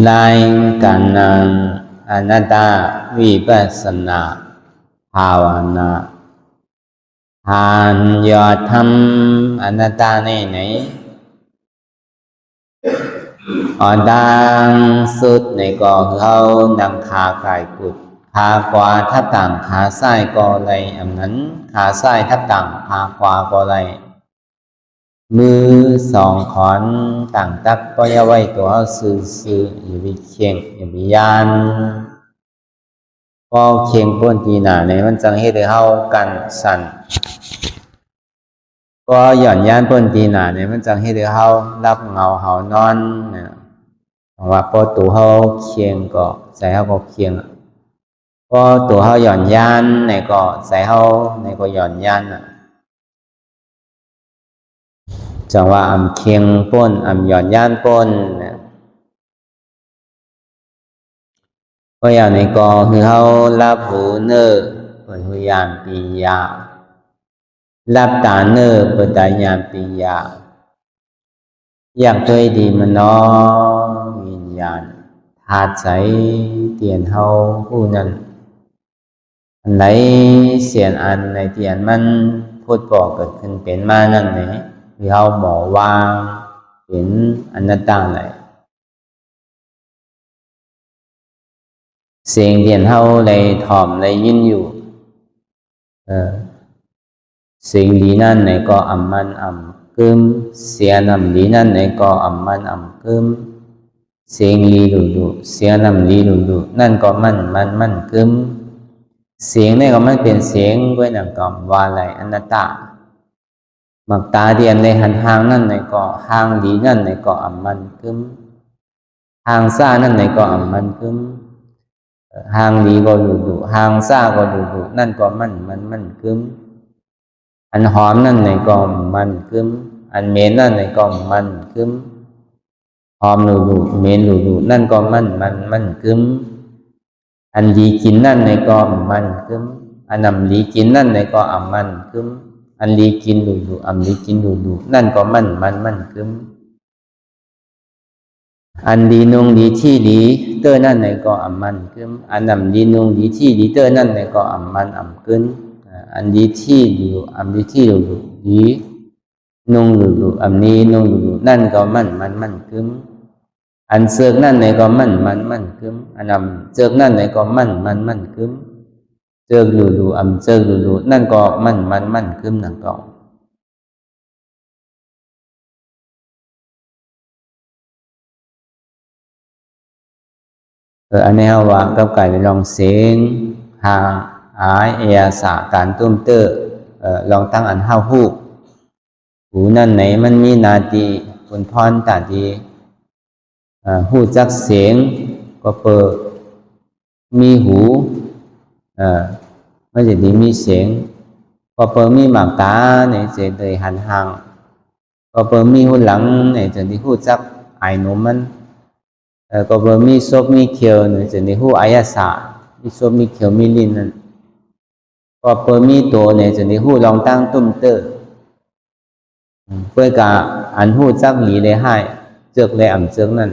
รายการนังอนัตตาวิปัสสนาภาวนาทานยอดทำอนัตตาในไหนดังสุดในก่อเขาดังขาไก่กุดขาขวาทับต่างขาซ้ายก็ไรอันนั้นขาซ้ายทับต่างขาขวาก็ไรมือสองขอนต่างตักก็อย่าไว้ตัวซื้ออย่าไปเคียงอย่าไปยานก็เคียงป้นทีหนาในมันจังให้ได้เฮากันสั่นก็หย่อนย่านป้นทีหนาในมันจังให้ได้เฮารับเงาเฮานอนเนี่ยว่าพอตัวเฮาเคียงก็ใจเฮาก็เคียงก็ตัวเฮาหย่อนย่านในก็ใจเฮาในก็หย่อนย่านจังว่าอำเคียงป้นอำหย่อนย่านป้นก็อย่างในกอคือเฮารับหูเนอเปิดหูยานปียารับตาเนอเปิดตายานปียาอยากด้วยดีมันน้อวิญญาณธาตุใจเตียนเฮาผู้นั้นอันไหนเสียนอันในเตียนมันพูดบอกเกิดขึ้นเป็นมานั่นไหนคือเฮาหมอวางเป็นอนัตตาไหนเสียงเดียนเฮาเลยถ่อมเลยยินอยู่เสียงดีนั่นในก็อัมมันอัมกึมเสียนอัมดีนั่นในก็อัมมันอัมกึมเสียงลีดูดูเสียนอัมลีดูดูนั่นก็มันกึมเสียงนี่ก็มันเป็นเสียงด้วยหนังกอมว่าอะไรอนัตตาหมักตาเดียนในหันหางนั่นในก็หางดีนั่นในก็อัมมันกึมหางซ่านั่นในก็อัมมันกึมหางดีก็ดูดูหางซ่าก็ดูดูนั่นก็มันกึมอันหอมนั่นในก็มันกึมอันเหม็นนั่นในก็มันกึมหอมดูดูเหม็นดูดูนั่นก็มันกึมอันดีกินนั่นในก็มันกึมอันนำดีกินนั่นในก็มันกึมอันดีกินดูดูอันดีกินดูดูนั่นก็มันกึมอันดีนุ่งดีที่ดีเตอร์นั่นในก็มันกึมอันนำดีนุ่งดีที่ดีเตอร์นั่นในก็มันกึมอันดีที่ดูอันดีที่ดูดีนุ่งดูอันนี้นุ่งดูนั่นก็มันกึมอันเสือกนั่นในก็มันกึมอันนำเสือกนั่นในก็มันกึมเสือกดูอันเสือกดูนั่นก็มันกึมนั่นก็อันนี้ว่ากับไก่ลองเสียงหางหายเอียสาการตุ้มเตอลองตั้งอันห้าหูนั่นไหนมันมีนาทีคุณพรตาดีหูจักเสียงก็เปิดมีหูไม่จะดีมีเสียงก็เปิดมีหมากตาเนี่ยจะได้หันห่างก็เปิดมีหูหลังเนี่ยจะได้หูจักไอ้หนุ่มมันก็เปิดมีซบมีเขียวเนี่ยจะได้หูอายาสามีซบมีเขียวมีลิ้นนั่นก็เปิดมีตัวเนี่ยจะได้หูลองตั้งตุ้มเตอเพื่อกะอันหูจักหลีเลยให้เจือกเลยอ่ำเจือกนั่น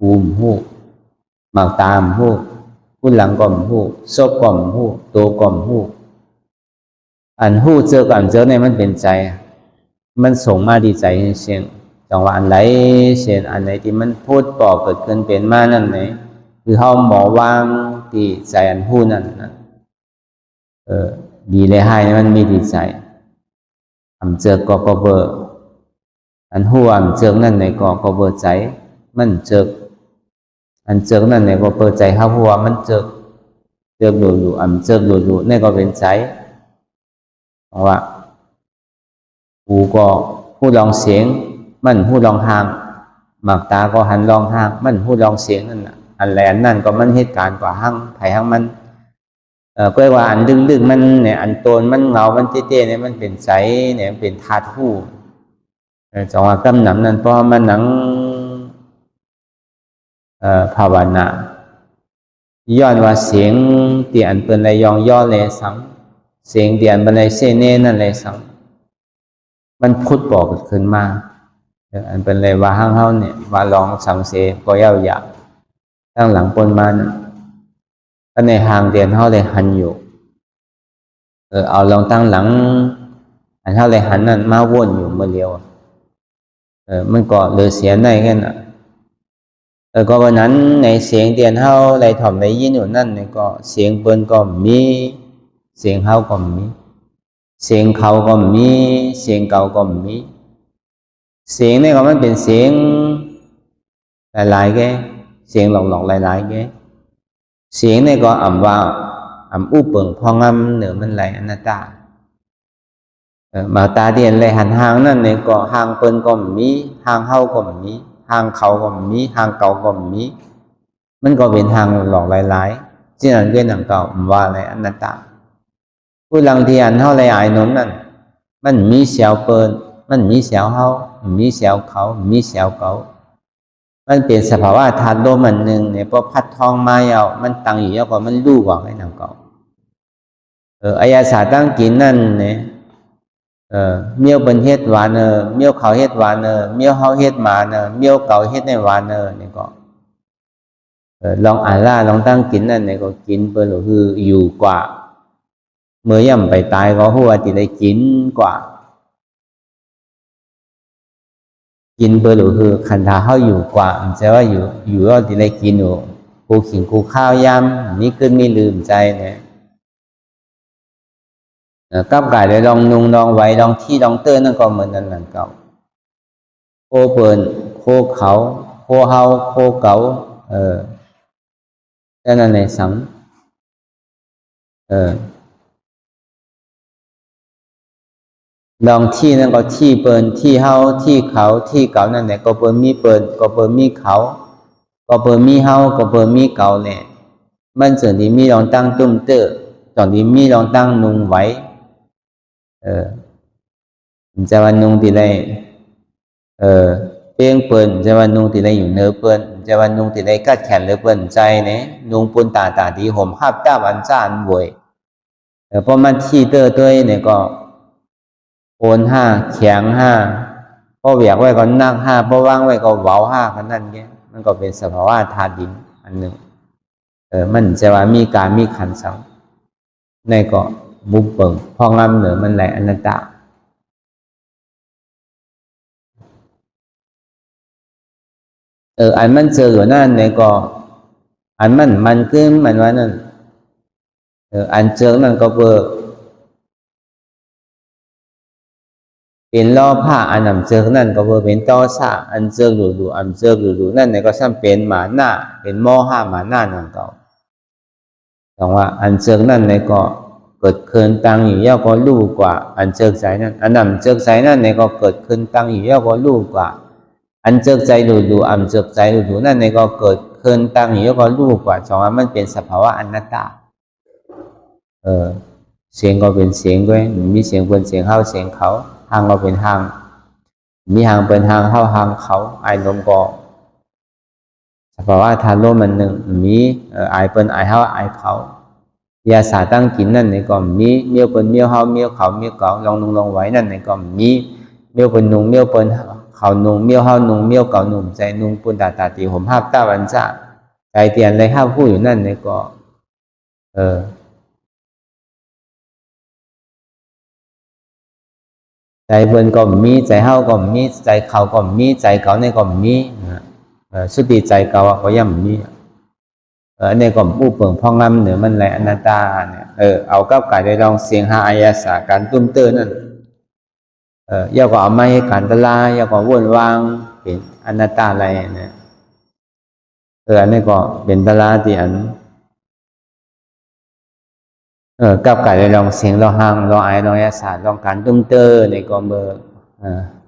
หูหูหมากตามหูหลังก่อมหูซบก่อมหูตัวก่อมหูอันหูเจือกอ่ำเจือกเนี่ยมันเป็นใจมันส่งมาดีใจเสียงจังว่าอันไหนเช่นอันไหนที่มันพูดต่อเกิดขึ้นเป็นมานั่นไหนคือเฮาหมอวางที่ใจอันหูนั่นดีเลยให้มันมีดีใจอ่ำเจือกก็เบออันหัวเจิกนั่นในก็เปิดใจมันเจิกอันเจิกนั่นในก็เปิดใจครับหัวมันเจิกดูอันเจิกดูนี่ก็เป็นใจเพราะว่าหูก็หูลองเสียงมันหูลองทางหมากตาก็หันลองทางมันหูลองเสียงนั่นอันแหลนนั่นก็มันเหตุการณ์กว่าหั่งไผ่หั่งมันก็ว่าอันดึงมันเนี่ยอันโตนมันเงามันเต้ๆเนี่ยมันเป็นใจเนี่ยเป็นธาตุหูจังว่ากำหนำนั้นเพราะมันหนังภาวนาย้อนว่าเสียงเตียนเป็นอะไรยองย่อเลยสังเสียงเตียนเป็นอะไรเสเน่นั่นเลยสังมันพูดบอกขึ้นมาอันเป็นอะไรว่าห้างเฮาเนี่ยว่าลองสังเสก็ยาว ตั้งหลังปนมานะก็ในทางเดียนเท่าเลยหันอยู่เอาลองตั้งหลังอันเท่าเลยหันนั่นมาวนอยู่เมื่อเดียวมันก็เลยเสียในแค่น่ะก็วันนั้นในเสียงเดียนเท่าไรถ่อมไรยินอยู่นั่นเนี่ยก็เสียงเปิ้นก็มีเสียงเฮาก็มีเสียงเขาก็มีเสียงเก่าก็มีเสียงนี่ก็มันเป็นเสียงหลายๆแกเสียงหลอกๆหลายๆแกเสียงนี่ก็ว่าอุปเปิงพองเหนือมันไหลอนัตตามาตาเดียนเลยหันหางนั่นเนี่ยก็หางเปิ้นก็มีหางเฮาก็มีหางเขาก็มีหางเก่าก็มีมันก็เป็นทางหลอกหลายๆที่นั่นเรื่องหนังเก่าว่าอะไรอนัตตาผู้ลังเทียนเท่าไรไอ้นนนั่นมันมีเสียวเปิ้นมันมีเสียวเฮามีเสียวเขามีเสียวเก่ามันเป็นสภาวะธาตุโลกมันหนึ่งเนี่ยพอพัดทองมาเอามันตั้งอยู่แล้วก็มันรู้กว่าไอ้หนังเก่าอายาศาสตร์ตั้งกินนั่นเนี่ยเมียวเป็นเฮ็ดหวานเมียวเขาเฮ็ดหวานเมียวเฮาเฮ็ดหมาเมียวเก่าเฮ็ดในหวานเนี่ยก็ลองอ่านล่าลองตั้งกินนั่นเนี่ยก็กินเปิ้นก็คืออยู่กว่าเมื่อย่ำไปตายก็หัวที่ได้กินกว่ากินเปิ้นก็คือขันธาเฮาอยู่กว่าแต่ว่าอยู่ก็ที่ได้กินอยู่กูขิงกูข้าวยำมีขึ้นมีลืมใจเนี่ยกับกายได้ลองนุ่งลองไว้ลองที่ลองเตื้อนั่นก็เหมือนนั่นหลังเก่าโคเปินโคเขาโคเฮาโคเก่านั่นในสังลองที่นั่นก็ที่เปินที่เฮาที่เขาที่เก่านั่นแหละก็เปินมีเปินก็เปินมีเขาก็เปินมีเฮาก็เปินมีเก่าเนี่ยมันส่วนที่มีลองตั้งตุ้มเตื้อตอนที่มีลองตั้งนุ่งไว้จะวันนุ่งที่ไรเปียงเปิ้นจะวันนุ่งที่ไรอยู่เนื้อเปิ้นจะวันนุ่งที่ไรกัดแขนหรือเปิ้นใจเนี่ยนุ่งปุ่นตาที่ห่มหับต้าวันจ้านบวยเพราะมันที่เตอร์ตัวเนี่ยก็โอนห้าแข็งห้าพอเวียกไว้ก็นั่งห้าพอว่างไว้ก็เว้าห้าขนาดนี้มันก็เป็นสภาวะธาตุดินอันหนึ่งมันจะว่ามีการมีขันธ์สังในก็บุกเปิงพองำเหนือมันไหลอนัตตาอันมันเจออยู่นั่นในก็อันมันขึ้นมันว่านั่นอันเจอนั่นก็เปิดเป็นล้อผ้าอันนำเจอนั่นก็เปิดเป็นต้อซาอันเจอดูอันเจอดูนั่นในก็ซ้ำเป็นหมาหน้าเป็นโมห้าหมาหน้านั่นก็แต่ว่าอันเจอนั่นในก็เกิดขึ้นตั้งอยู่ย่อก็รู้กว่าอันเจอใจนั่นอันนำเจอใจนั่นในก็เกิดขึ้นตั้งอยู่ย่อก็รู้กว่าอันเจอใจดูอันเจอใจดูนั่นในก็เกิดขึ้นตั้งอยู่ย่อก็รู้กว่าสองอันมันเป็นสภาวะอนัตตาเสียงก็เป็นเสียงด้วยมีเสียงเป็นเสียงเฮาเสียงเขาหางก็เป็นหางมีหางเป็นหางเฮาหางเขาไอ้นมก็สภาวะธาตุโลกมันหนึ่งมีไอ้เป็นไอ้เฮาไอ้เขายาสาตั้งกินนั่นในก็มีเมียวเป็นเมียวเฮาเมียวเขาเมียวเก่าลองนุ่งลองไว้นั่นในก็มีเมียวเป็นนุ่งเมียวเป็นเขานุ่งเมียวเฮานุ่งเมียวเก่านุ่งใจนุ่งปุ่นตาตีห่มหับต้าวันจ้าใจเตียนเลยห้าผู้อยู่นั่นในก็ใจเพิ่นก็มีใจเฮาก็มีใจเขาก็มีใจเขาในก็มีสุติใจเก่าก็ย่ำมีเนี่ยก็ผู้เปิงพ่องงำเหนือมันไหลอนัตตาเนี่ยเอากับกายได้ลองเสียงหาอายาสาการตุ้มเตอร์นั่นย่อก็เอาไม้ให้การตะลาย่อก็วนวางเป็นอนัตตาอะไรเนี่ยอันนี้ก็เป็นตะลาที่อันกับกายได้ลองเสียงลองหังลองไอลองยาสาลองการตุ้มเตอร์เนี่ยก็เมื่อ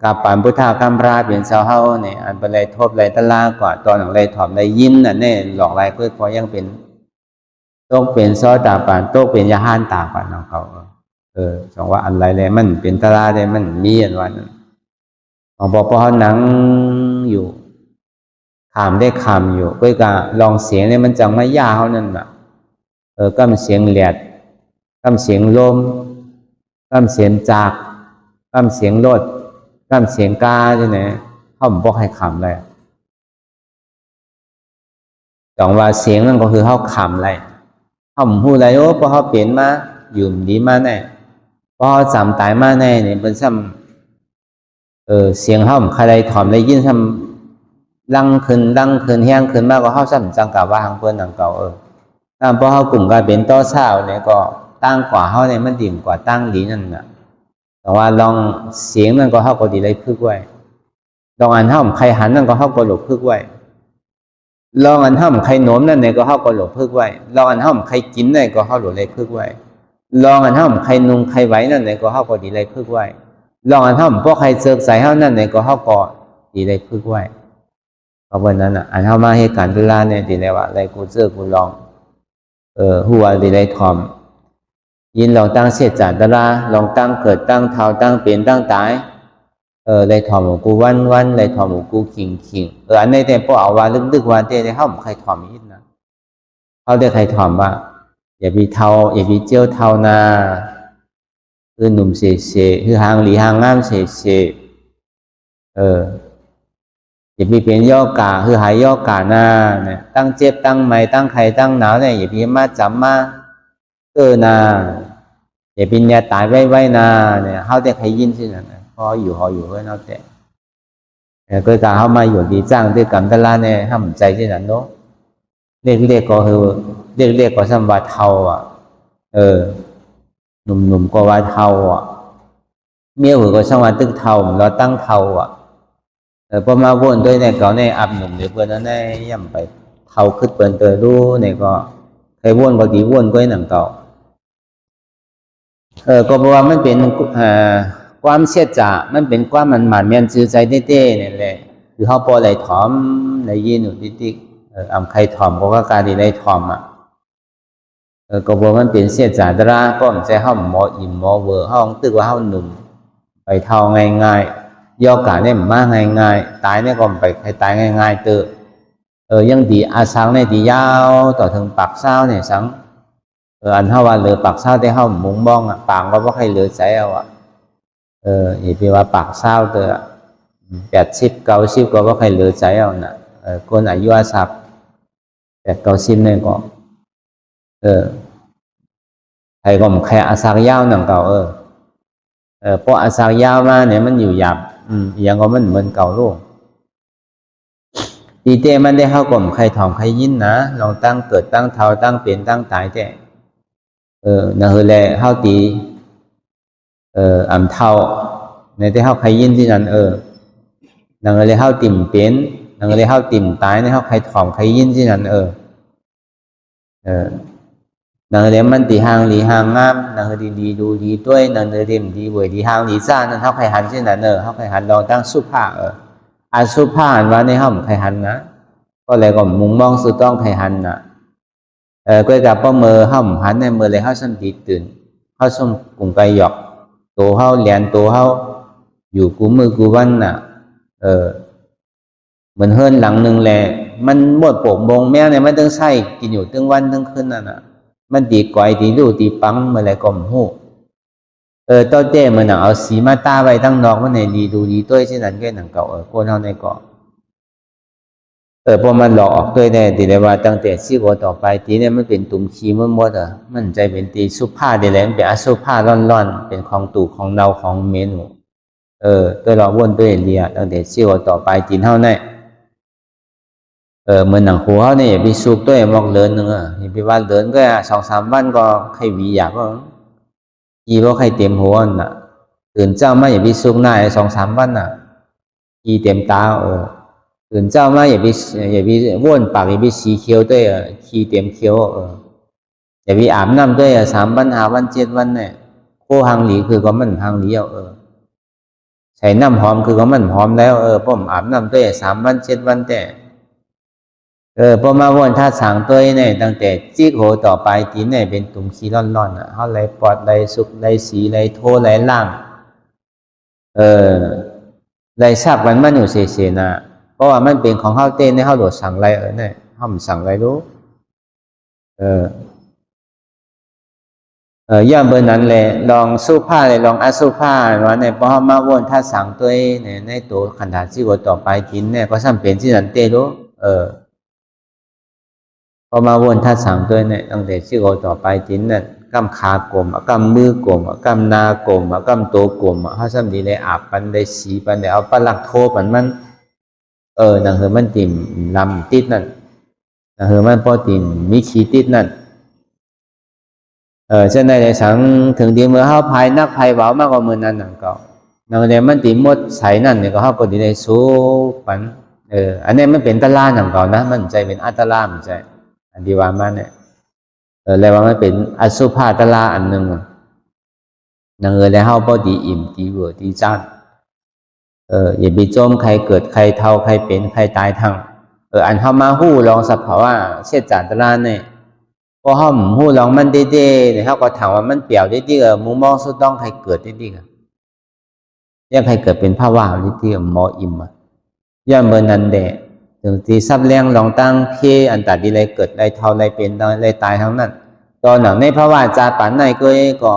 กับปานพุทธาคำราเปลี่ยนเสาเฮาเนี่ยอันเป็นไรทบไรตะลากว่าตอนหลังไรถอมไรยิ้มน่ะเนี่ยหลอกไรเพื่อพอยังเป็นโตกเป็นซอตาปานโตกเป็นยาห้านตาปานของเขาสองว่าอันไรเลยมันเป็นตะลาได้มันมีอันวันของบอกพอหนังอยู่ขามได้ขามอยู่เพื่อการลองเสียงเนี่ยมันจังไม่ยากเขานั่นแบบก็มันเสียงแหลดก็มันเสียงลมก็มันเสียงจากก็มันเสียงรถก็มันเสียงกาใช่ไหมเขาบอกให้ขามเลย ต้องว่าเสียงนั่นก็คือเขาขำไรเขาพูดอะไรโอ้พอเขาเปลี่ยนมาอยู่ดีมาแน่พอเขาจำตายมาแน่เนี่ยเป็นซ้ำเสียงเขาใครได้ถอมได้ยินซ้ำดังขึ้นแห้งขึ้นมากกว่าเขาซ้ำจังกับว่าทางเพื่อนทางเก่าถ้าพอเขากลุ่มการเป็นต่อเช้าเนี่ยก็ตั้งกว่าเขาเนี่ยมันดิ่มกว่าตั้งดีนั่นน่ะแต่ว่าลองเสียงนั่นก็เขาก็ดีเลยพึกไว้ลองอันเขาใครหันนั่นก็เขาก็หลบพึกไว้ลองอันห้ามใครโน้มนั่นเนี่ยก็เขาก็หลบพึกไว้ลองอันห้ามใครกินนั่นก็เขาหลบเลยพึกไว้ลองอันห้ามใครนุ่งใครไหวนั่นเนี่ยก็เขาก็ดีเลยพึกไว้ลองอันห้ามพวกใครเจิกใส่เขานั่นเนี่ยก็เขาก็ดีเลยพึกไว้เพราะวันนั้นอ่ะอันห้ามาเหตุการณ์ตุลาเนี่ยดีเลยว่าอะไรกูเจอกูลองหัวดีเลยทอมยินลองตั้งเสียจัดตลาลองตั้งเกิดตั้งเท้าตั้งเปลี่ยนตั้งตายเลยถอมกูวันเลยถอมกูขิงอันนี้แต่พอเอาว่าลึกๆว่าเดี๋ยวเขาใครถอมอีกนะเขาได้ใครถอมว่าอย่าไปเท้าอย่าไปเจียวเท้านาคือหนุ่มเสคือหางหลีหางงามเสอย่าไปเป็นย่อกาคือหายย่อกาหน้าเนี่ยตั้งเจ็บตั้งไม่ตั้งไข่ตั้งหนาวเนี่ยอย่าไปมาจำมานาอย่าไปเนี่ยตายไว้นาเนี่ยเขาได้ใครยินสินะพออยู่เพื่อนเอาแต่ก็การเข้ามาอยู่ดีจ้างด้วยกันตลาดเนี่ยห้ามใจที่นั่นเนาะเรียกก็คือเรียกก็สัมวัดเทาหนุ่มก็ว่าเทาเมียหัวก็สัมวัดตึกเทาเราตั้งเทาพอมาวนด้วยเนี่ยก็ในอับหนุ่มเดี๋ยวเพื่อนนั้นได้ย่ำไปเทาขึ้นเปิดเตอรู้เนี่ยก็ใครวนก็ดีวนก็หนังเก่าก็เพราะว่ามันเป็นความเสียใจมันเป็นความมันหมันจือใจเต้ๆนี่แหละคือเขาพอไหลถอมไหลยินอยู่ติ๊กใครถอมก็ว่าการดีไหลถอมก็บอกมันเป็นเสียใจตราก็มันใจเขาหมออิ่มหมอเวอร์เขาตึกว่าเขาหนุ่มไปเท่าง่ายๆย่อกาเนี่ยมากง่ายๆตายเนี่ยก็ไปใครตายง่ายๆยังดีอาสังเนี่ยดียาวต่อถึงปากเศร้าเนี่ยสังอันเท่าว่าเหลือปากเศร้าได้เขามุงบ้องปางก็ว่าใครเหลือใจเอาอย่าไปว่าปากเศร้า80 90ก็ว่าใครเหลือใจเอาน่ะคนอายุอาศัก8 90เนี่ยก็ใครก็ใครอาศักยาวหนังเก่าเพราะอาศักยาวมาเนี่ยมันอยู่หยาบอย่างก็มันเหมือนเก่าลูกดีเต้มันได้เข้ากลมใครถอมใครยินนะลองตั้งเกิดตั้งเท่าตั้งเปลี่ยนตั้งตายแต่นะเฮแลเข้าตีอ่ำเท่าในที่เข้าใครยินที่นั่นนางเลยเข้าติ่มเป็นนางเลยเข้าติ่มตายในเข้าใครถอมใครยินที่นั่นนางเลยมันตีหางหลีหางงามนางเลยดีดูดีด้วยนางเลยดีเวยดีหางดีซ่านั่นเข้าใครหันที่นั่นเข้าใครหันลองตั้งสุภาอาสุภาหันว่าในห้องใครหันนะก็เลยก็มุงมองสุดต้องใครหันนะก็กับป้าเมื่อห้องหันในเมื่อเลยเข้าสมดีตื่นเข้าสมกลุ่มไก่หยอกตัวเขาเรียนตัวเขาอยู่กูมือกูวันน่ะเหมือนเฮิรนหลังหนึ่งแหละมันหมดโป่งบงแม่เนี่ยมันต้องใส่กินอยู่ตั้งวันตั้งคืนนั่นน่ะมันตีก่อยตีดูตีปังเมื่อไรก็มหูต้นเต้มันเอาสีมาตาไว้ตั้งนอกมันในดีดูดีด้วยเช่นนั้นแค่หนังเก่าคนเท่าในเกาะพอมันหลอกด้วยเนี่ยตีเลยว่าตั้งแต่ซี่โกต่อไปตีเนี่ยมันเป็นตุ่มขี้มันหมดมันใจเป็นตีสุภาพเดี๋ยวแหลมเป็นอสุภาพร่อนๆเป็นของตู่ของเนาของเมนูตัวเราวนตัวเรียตั้งแต่ซี่โกต่อไปตีเท่านั้นเหมือนหนังหัวเนี่ยไปสูบตัวมอกเลินนึงอย่าไปว่าเลินก็2-3 วันก็ใครวีอยากก็ยีว่าใครเต็มหัวน่ะตื่นเจ้ามาอย่าไปสูบหน้า2-3 วันน่ะยีเต็มตาตื่นเจ้ามาอย่าไปวนปากอย่าไปสีเขียวด้วยขี้เต็มเขียวอย่าไปอาบน้ำด้วย3 วัน5 วัน7 วันเนี่ยโคหางหลีคือก็มันหางหลีใส่น้ำหอมคือก็มันหอมแล้วผมอาบน้ำด้วย3 วัน7 วันแต่พอมาวนท่าสางตัวเนี่ยตั้งแต่จี้โหต่อไปทีเนี่ยเป็นตุ่มขี้ร่อนๆเขาไหลปอดไหลสุกไหลสีไหลโทไหลล่างไหลซับมันอยู่เสียนะเพราะว่ามันเป็นของเขาเต้นในเขาโดดสั่งไรเนี่ยเขาไม่สั่งไรรู้ย่อมเบอร์นั้นเลยลองสู้ผ้าเลยลองอาสู้ผ้าว่าเนี่ยพอมาวนท่าสางตัวเนี่ยในตัวขันธาจี้โหต่อไปทีเนี่ยก็ซ้ำเป็นที่นั่นเต้รู้ พอมาวนท่าสามตัวเนี่ยตั้งแต่ชื่อโอต่อไปจินนั่นกำขากลมกำมือกลมกำนากลมกำตัวกลมเขาซ้ำดีเลยอาบปันได้สีปันได้เอาปลักโทปันมันนังเฮมันติ่มลำติดนั่นนังเฮมันพอติ่มมีขีติดนั่นเช่นในสังถึงดีเมื่อเขาภายนักภายเบามากกว่ามือนั้นนั่นก็นังเดียมันติ่มมดใสนั่นเนี่ยก็เขาก็ดีได้สู้ปันอันนี้มันเป็นตะล่าหนังเก่านะมันใจเป็นอัตล่ามันใจอันดีว่ามันเนี่ยแล้วว่ามันเป็นอสุภาตลาอันหนึ่งนังแล้วเขาพอดีอิ่มดีเวอร์ดีจ้านอย่าไปโจมใครเกิดใครเท่าใครเป็นใครตายทั้งอันเขามาหู้ลองสับเพราะว่าเช่นจานตลาเนี่ยพอเขาหู้ลองมันดีๆเนี่ยเขาก็ถามว่ามันเปลี่ยวดีๆมุมมองสุดต้องใครเกิดดีๆยังใครเกิดเป็นภาวะดีๆหมออิ่มย่าเมื่อนั้นเดะถึงที่ซับแรงลองตั้งเพียอันตัดดีเลยเกิดได้เท่าไรเป็นไรตายทั้งนั้นตอนหนังในภาวะจาปันในก็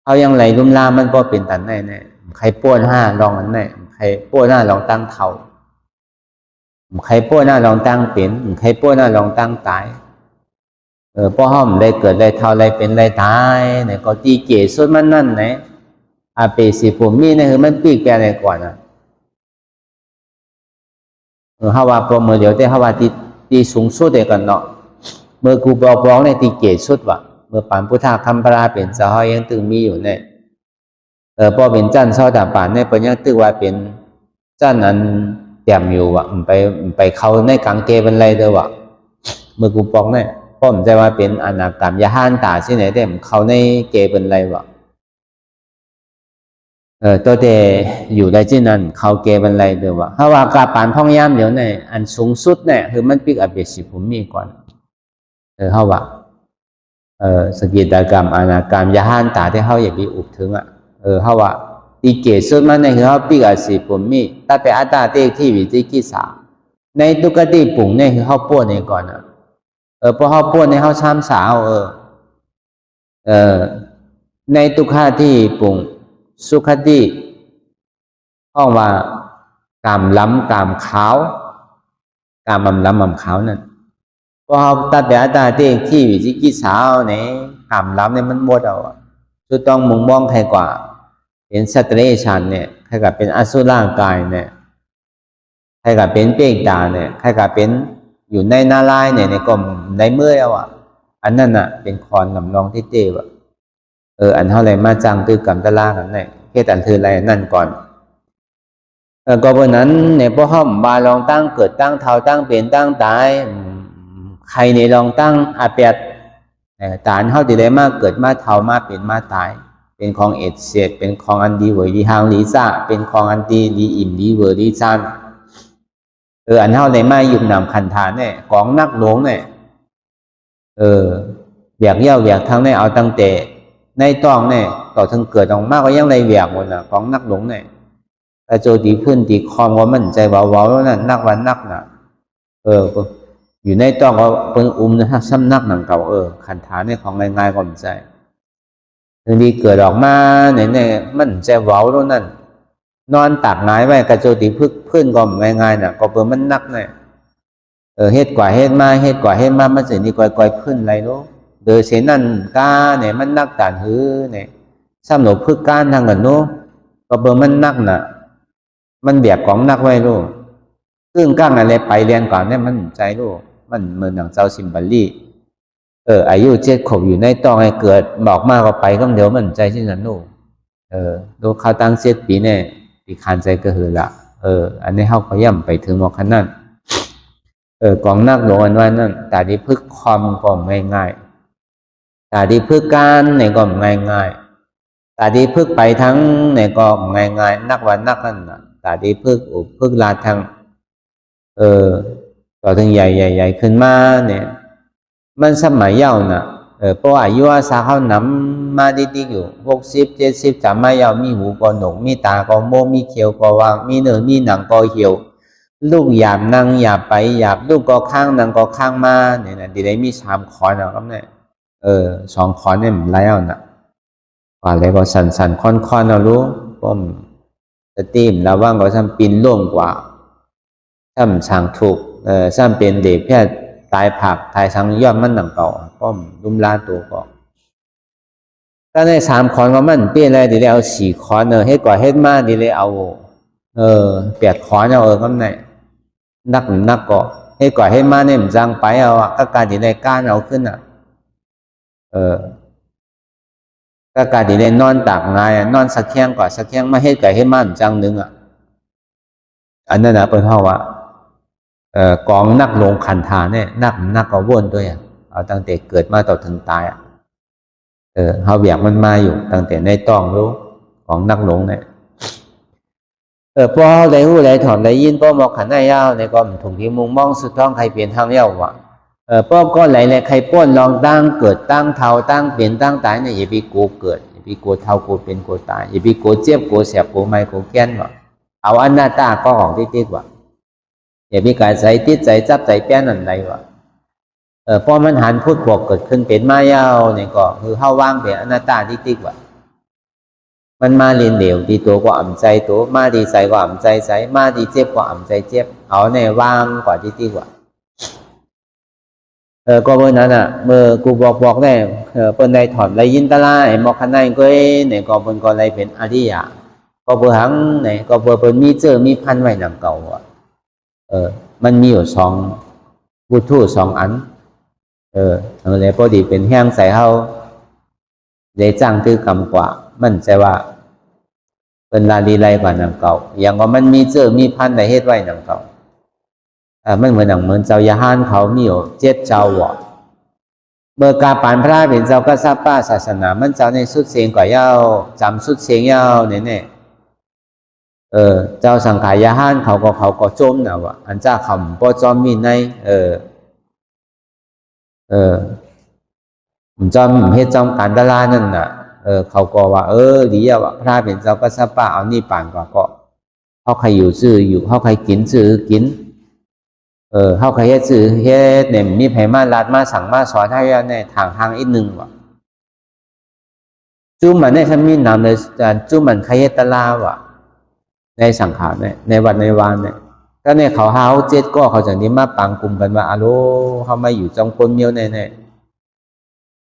เขายังไหลลุ่มล่ามันก็เป็นตันในเนี่ยใครป้วนห้าลองอันไหนใครป้วนหน้าลองตั้งเท่าใครป้วนหน้าลองตั้งเป็นใครป้วนหน้าลองตั้งตายเพราะห้อมได้เกิดได้เท่าไรเป็นไรตายเนี่ยก็ตีเกศสุดมันนั่นไหนอาเปสิผมมีเนี่ยคือมันปีกแปลอะไรก่อนฮาวาโปรเมื่อเดียวแต่ฮาวาตีสูงสุดเดียวกันเนาะเมื่อกูบอกร้องในตีเกศสุดวะเมื่อปานพุทธาคำปราเป็นสหายยังตึงมีอยู่เนี่ยพอเป็นจันทร์เศร้าแต่ป่านเนี่ยเป็นยังตึกว่าเป็นจันทร์อันเตี่ยมอยู่วะไปเขาในกางเกเป็นไรเด้อวะเมื่อกูบอกเนี่ยพ่อผมจะว่าเป็นอนาคตยาห้านตาที่ไหนได้เขาในเกเป็นไรวะตัวเดอยู่ได้ที่นั่นเขาเกเป็นไรเด้อวะถ้าว่ากาปานพ่องย่ำเดี๋ยวเนี่ยอันสูงสุดเนี่ยคือมันปิกอเบสิผมมีก่อนเขาว่าสกิจกรรมอนาคตยาห้านตาที่เขาอยากไปอุบถึงเขาว่าตีเกศสุดมันเนี่ยคือเขาปิกอสิผมมีแต่เป็นอัตตาเตที่วิจิกิสาในตุกติปุ่งเนี่ยคือเขาป้วนในก่อนพอเขาป้วนในเขาช้ำสาวในตุกขที่ปุ่งสุขติห้องว่ากามล้ำกามขาวกามล้ำขาวนั่นพอเขาตัดแบบอัตตาเตที่วิจิกิสาเนี่ยกามล้ำเนี่ยมันหมดจะต้องมุงมองใครกว่าเป็นสัตว์เดรัจฉานเนี่ยใครกับเป็นอสุร่างกายเนี่ยใครกับเป็นเปกตาเนี่ยใครกับเป็นอยู่ในนาลายเนี่ยในกลมในเมื่ออันนั้นเป็นคอนลำลองที่เจ็บอันเท่าไรมาจังตื้อกำตะลากันเนี่ยเฮ็ดอันคืออะไรนั่นก่อนก็เพราะนั้นเนี่ยพวกเขาบาลองตั้งเกิดตั้งเท่าตั้งเป็นตั้งตายใครในลองตั้งอาเปียดตานเขาจะได้มาเกิดมาเท่ามาเป็นมาตายเป็นของเอดเสียดเป็นของอันดีเวอร์ดีฮางลีซ่าเป็นของอันดีดีอิ่มดีเวอร์ดีซันอันเท่าไรมายุบนำคันฐานเนี่ยของนักหลวงเนี่ยอยากเย่าอยากทั้งเนี่ยเอาตั้งแต่ในต้องเนี่ยต่อถึงเกิดออกมากก็ยังในเวียกหมดของนักหลงเนี่ยแต่โจตีพื้นตีคอมว่ามันใจเบาๆแล้วนั่นนักวันนักอยู่ในต้องก็เป็นนะซ้ำนักหนังเก่าขันฐานเนี่ยของง่ายๆก็มันใจถึงดีเกิดออกมาเนี่ยมันใจเบาแล้วนั่นนอนตักง่ายไว้กระโจตีพื้นก็ง่ายๆน่ะก็เป็นมันนักเนี่ยเฮ็ดกว่าเฮ็ดมามันจะนี่ก่อยพื้นอะไรรู้โดยเช่นนั้นกาเนี่ยมันนักต่านหือเนี่ยซ้ำหนูพึกการทางกันโน้ก็เบอร์มันนักน่ะมันเบียกของนักไว้ลูกซึ่งก้างอะไรไปเรียนก่อนเนี่ยมันใจลูกมันเหมือนหนังเจ้าซิมบัลลี่อายุ7 ขวบอยู่ในต้องให้เกิดบอกมากก็ไปก็เดี๋ยวมันใจเช่นนั้นลูกดูเขาตั้ง7 ปีเนี่ยปีคานใจก็คือละอันนี้เขาก็ย่ำไปถึงว่าขนาดกองนักหลวงอันว่านั่นแต่ที่พึกความก็ง่ายๆแต่ที่พึกการเนี่ยก็ง่ายๆแต่ที่พึกไปทั้งเนี่ยก็ง่ายๆนักวันนักนั่นน่ะแต่ที่พึกลาทั้งต่อถึงใหญ่ขึ้นมาเนี่ยมันสมัยยาวน่ะเพราะอายุอาสาเขานำมาดีๆอยู่60 70จะไม่ยาวมีหูก็หนกมีตาก็โมมีเขียวก็วางมีเนื้อมีหนังก็เหี่ยวลูกหยาบนั่งหยาบไปหยาบลูกก็ข้างนั่งก็ข้างมาเนี่ยนะดีได้มี3 ขอนครับเนี่ย2 ขอนเนี่ยมันไรเอาน่ะว่าอะไรก็สั่นค่อนเรารู้ป้อมสตีมระว่างก็ซ้ำปีนล่วงกว่าซ้ำช่างถูกซ้ำเป็นเด็กแพทย์ ตายผักตายสังย้อนมันหนังเก่าป้อมลุ่มลาตัวก็ก็ใน3 ขอนก็มันเปลี่ยนอะไรดีเลยเอา4 ขอนเฮ็ดก่อเฮ็ดมาดีเลยเอา8 ขอนเอาก็ไหนนักก็เฮ็ดก่อเฮ็ดมาเนี่ยมันจังไปเอาก็การดีเลยก้านเอาขึ้นก็การดีเลยนอนตากง่ายนอนสักแข้งก่อสักแข้งมาเฮ็ดก่อเฮ็ดมามันจังนึงอันนั้นนะเปิ้นเฮาว่ากองนักลงคันธาเนี่ยนักก็วนด้วยเอาตั้งแต่เกิดมาต่อถึงตายเฮาเบียกมันมาอยู่ตั้งแต่ในต้องรู้ของนักลงเนี่ยพอได้ฮู้ได้ถอนได้ยินพอมอกขันได้ยาวในก็ถุงที่มุงมองสุดท้องใครเปลี่ยนทางเย้าว่ะพอก็ไหลใครป้นลองตั้งเกิดตั้งเท่าตั้งเปลี่ยนตั้งตายเนี่ยอย่าไปโกเกิดอย่าไปโกเท่าโกเป็นโกตายอย่าไปโกเจ็บโกแสบโกไม่โกแก่นว่ะเอาอันหน้าตาก็ของที่ว่ะอย่าไปกายใจติดใจจับใจแป้นนั่นใดว่ะพอมันหันพูดบวกเกิดขึ้นเป็นมายาวเนี่ยก็คือเข้าว่างเป็นอนัตตาที่ว่ะมันมาเรียนเดี่ยวดีตัวก็อ่ำใจตัวมาดีใจก็อ่ำใจใจมาดีเจ็บก็อ่ำใจเจ็บเอาในว่างกว่าที่ว่ะก็เมื่อนั้นเมื่อกูบอกเนี่ยเปิ้นได้ถอนได้ยินตะลาไอ้มอกขันได้ก็เนี่ยก็เปิ้นก็เลยเป็นอริยะก็เบิ่หังเนี่ยก็เปิ้นมีมีพันไว้นำเก่าอ่ะมันมีอยู่2 วัตถุ2 อันเลยพอดีเป็นแห้งใส่เฮาได้จ้างถือกรรมกว่ามันใจว่าเป็นลาลีไลกว่านำเก่าอย่างว่ามันมีมีพันได้เฮ็ดไว้นำเก่ามันเหมือนเจ้ายาฮานเขามีอยู่7 เจ้าวะเมื่อกาปานพระเป็นเจ้าก็ทราบป้าศาสนามันเจ้าในสุดเสียงกว่าเย้าจำสุดเสียงเย้าเนี่ยเจ้าสังขายาห้านเขาก็จมนะวะอันเจ้าคำป้อจอมมีในจอมเฮ็ดจอมการตลานั่นน่ะเขาก็ว่าดีอ่ะพระเป็นเจ้าก็ทราบป้าเอานี่ป่านกว่าก็เขาใครอยู่ซื่ออยู่เขาใครกินซื่อกินเขาใครเฮ็ดซื่อเฮ็ดเนี่ยมีไผมาลาดมาสั่งมาสอนให้เนี่ยทางอีกนึงว่ะจุ่มมันเนี่ยฉันมีนามเลยจุ่มมันใครเฮ็ดตลาวะในสังขารเนี่ยในวันในวานเนี่ยก็เนี่ยเขา7 ก็เขาจากนี้มาปังกลุ่มกันว่าโลเขามาอยู่จงคนเมียวเนี่ย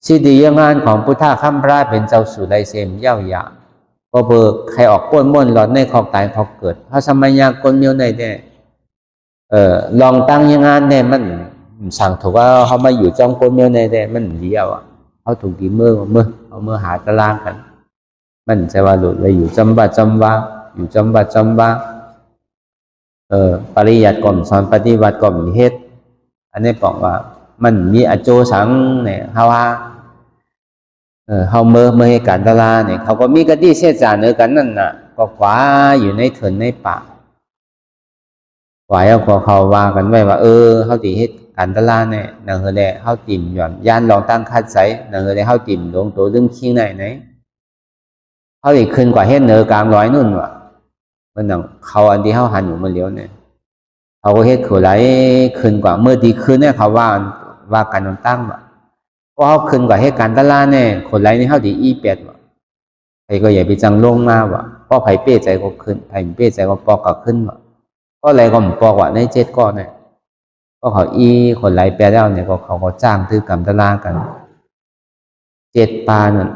ชีดียังงานของพุทธะข้ามพระเป็นเจ้าสู่ไดเซมเย้าหยาก็เบิกใครออกป้นม่วนหลอดในขอบตายขอบเกิดเขาสมัยยากคนเมียวเนี่ยลองตั้งยังงานเนี่ยมันสั่งถูกว่าเขามาอยู่จงคนเมียวเนี่ยมันเดียวเขาถูกดีเมื่อเอาเมื่อหาตารางกันมันจะว่าหลุดเลยอยู่จำว่าอยู่จำว่าปริยัติก่อนสอนปฏิบัติก่อนเฮ็ดอันนี้บอกว่ามันมีอโจสังเนี่ยเฮาว่าเฮาเมื่อให้การตลาเนี่ยเขาก็มีกระดิ่งเสียจานกันนั่นน่ะก็ขวาอยู่ในเถินในป่าขวาเอาเขาว่ากันไว้ว่าเฮาสิเฮ็ดการตลาเนี่ยนางเฮแลเฮาติ่มหย่อนย่านลองตั้งคัดใสนางเฮแลเฮาติ่มลงตัวดึงคิงไหนเขาอีกขึ้นกว่าเฮ็ดกลางร้อยนู่นว่ะมันนั่งเขาอันที่เขาหันอยู่มันเลี้ยวเนี่ยเขาก็เฮ็ดขือไหลขึ้นกว่าเมื่อดีขึ้นเนี่ยเขาว่าการนำตั้งว่ะเพราะเขาขึ้นกว่าเฮ็ดการตลาดเนี่ยคนไหลนี่เขาดี8ว่ะใครก็อย่าไปจังลงมาว่ะเพราะไผเป้ใจก็ขึ้นไผเป้ใจก็ปอกก็ขึ้นว่ะก็อะไรก็ปอกว่ะใน7 ก้อนเนี่ยก็เขาคนไหลแปแล้วเนี่ยก็เขาก็จ้างถือกรรมตลาดกัน7 ปานั่น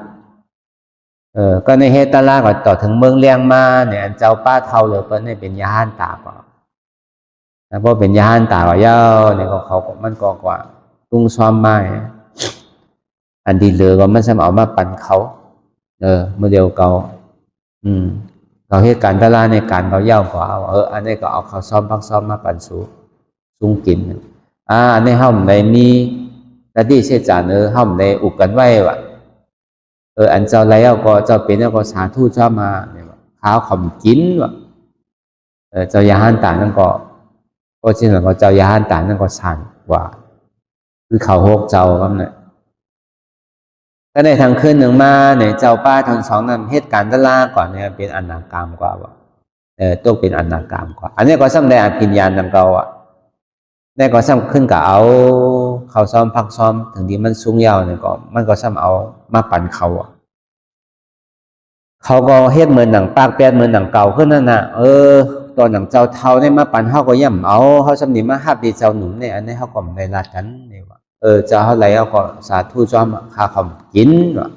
ก็ในเฮตลาก็ต่อถึงเมืองเลียงมาเนี่ยเจ้าป้าเท่าเหลือเปิ้นเนี่ยเป็นยาห้านตาก่อนเพราะเป็นยาห้านตาก็เย้าเนี่ยก็เขามันก็กว่าตุ้งซ้อมไม้อันดีเหลือก็มันสามารถเอามาปั่นเขาเมื่อเดียวเขาเขาเหตุการณ์ตลาในการเขาเย้ากว่าอันนี้ก็เอาเขาซ้อมพักซ้อมมาปั่นสูงกินอันนี้ห้ามในมีกระดิ่งเสียจานห้ามในอุกกันไว้ว่ะอันเจ้าแล้วก็เจ้าเป็นแล้วก็สาธุชอบมาเนี่ยข้าวขมกินว่ะเจ้ายาหันตานั่นก็จริงๆก็เจ้ายาหันตานั่นก็สั่นกว่าคือเขา6 เจ้าครับเนี่ยก็ในทางขึ้นหนึ่งมาเนี่ยเจ้าป้าทั้ง2นั้นเหตุการณ์ตะลาก่อนเนี่ยเป็นอนาคามกว่าว่ะต้องเป็นอนาคามกว่าอันนี้ก็ซ้ำได้อภิญญาณนำเก่านี่ก็ซ้ำขึ้นกับเอาเขาซ้อมพักซ้อมถึงที่มันสูงยาวเนี่ยก็มันก็ซ้ำเอามาปั่นเขาก็เฮ็ดเหมือนหนังปากแปดเหมือนหนังเก่าขึ้นนั่นน่ะ ตอนหลังเจ้าเท่าเนี่ยมาปันเขาก็ย่ำเอาเขาสำนีมาฮับดีเจ้าหนุ่มเนี่ยอันนี้เขาก็ไม่รัดกันเนี่ยว่าเจ้าเขาไหลเขาก็สาธุจอมคาคำกินว่ะ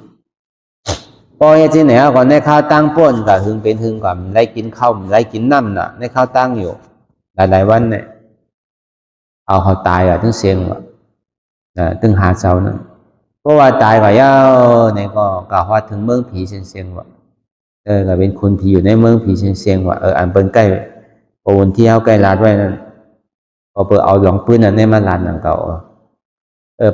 พอที่ไหนเขาก็ในข้าวตั้งป้นกับหึงเป็นหึงกับไล่กินข้าวไล่กินน้ำน่ะในข้าวตั้งอยู่หลายๆวันเนี่ยเอาเขาตายอ่ะถึงเสียงว่ะถึงหาเจ้านั่นเพราะว่าตายก็ยาวเนี่ยก็กล่าวว่าถึงเมืองผีเสียงว่ะก็เป็นคนผีอยู่ในเมืองผีเสียงว่ะอันเป็นใกล้โอนที่เขาใกล้ลาดไว้นั่นพอเปิดเอาหลงปืนนั่นในมาลาดหนังเก่า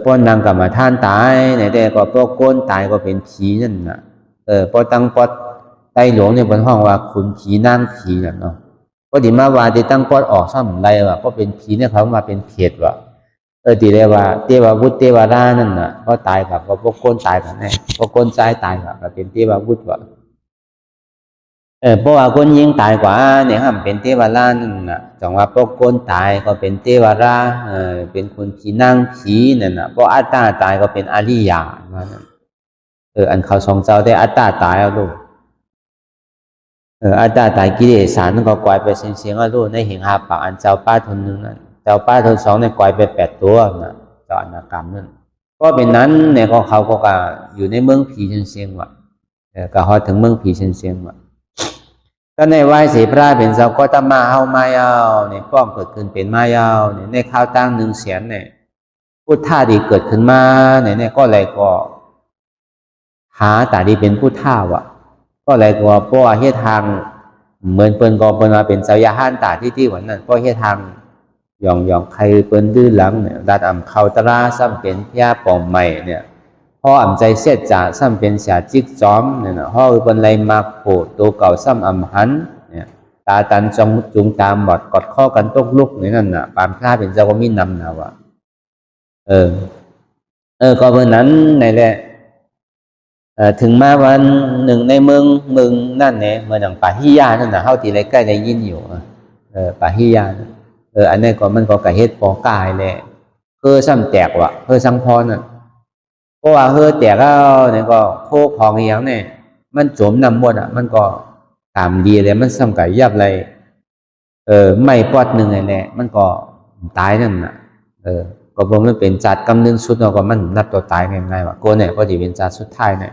ป้อนนางกับมาท่านตายไหนแต่ก็พวกโกนตายก็เป็นผีนั่นน่ะพอตั้งปอดไต้หลวงเนี่ยบนห้องว่าคุณผีนั่งผีน่ะเนาะก็ดีมาว่าที่ตั้งปอดออกซ้ำไรว่ะก็เป็นผีเนี่ยเขามาเป็นเพจว่ะดีเลยว่าเทวบุตรเทวดานั่นน่ะก็ตายกับก็พวกโกนตายกันแน่พวกโกนใจตายกับก็เป็นเทวบุตรว่ะเพราะว่าคนยิงตายกว่าเนี่ยครับเป็นเทวรานั่นน่ะจังว่าพวกคนตายก็เป็นเทวราเป็นคนผีนั่งผีนั่นน่ะเพราะอัตตาตายก็เป็นอริยาอันเขาสองเจ้าได้อัตตาตายเอาลูกอัตตาตายกิเลสารนั่นก็กวายไปเสียงเอาลูกในหิงหาปากอันเจ้าป้าทนหนึ่งนั่นเจ้าป้าทนสองเนี่ยกวายไป8 ตัวน่ะเจ้าอนาคามนั่นก็เป็นนั้นเนี่ยก็เขาก็อยู่ในเมืองผีเสียงว่ะก็ฮอดถึงเมืองผีเสียงว่ะก็ในไหว้สีพระเป็นเจ้าก็ตมาเฮามายาวเนี่ยป้องเกิดขึ้นเป็นมายาวเนี่ยในข้าวตั้ง100,000เนี่ยพุทธาดีเกิดขึ้นมาเนี่ยก็เลยก็หาแต่ดีเป็นพุทธาวะก็เลยก็เพราะว่าเฮ็ดทางเหมือนเปิ้นก็เปิ้นมาเป็นเจ้าญาหันตาที่วันนั้นก็เฮ็ดทางหย่องใครเปิ้นดื้อหลังเนี่ยดัดอำเข้าตราซ้ำเป็นพญาปอมใหม่เนี่ยพ่ออ่ำใจเสียจ่าซ้ำเป็นเสียจิกจอมเนี่ยนะพ่อเป็นไรมาโผล่ตัวเก่าซ้ำอ่ำหันเนี่ยตาตันจงจุงตามบอดกอดข้อกันตกลุกนี่นั่นน่ะปามพลาเป็นเจ้าก็มีนำนะวะก็เมื่อนั้นในแหละถึงมาวันหนึ่งในเมืองนั่นเนี่ยเมืองป่าฮิยานั่นน่ะเฮาที่ไรใกล้ได้ยินอยู่ป่าฮิยาอันนี้ก็มันก็กระเฮ็ดปอกายเลยซ้ำแตกว่ะซ้ำพรน่ะเพราะว่าแตกแล้วเนี่ยก็โคกของอย่างเนี่ยมันจมน้ำหมดอ่ะมันก็ตามดีเลยมันซ้ำกับยับเลยไม่ปอดหนึ่งไงแหละมันก็ตายนั่นน่ะก็บ่มันเป็นจัดกำนึงสุดเนาะก็มันนับตัวตายง่ายๆว่ะโกเนี่ยก็สิเป็นจัดสุดท้ายเนี่ย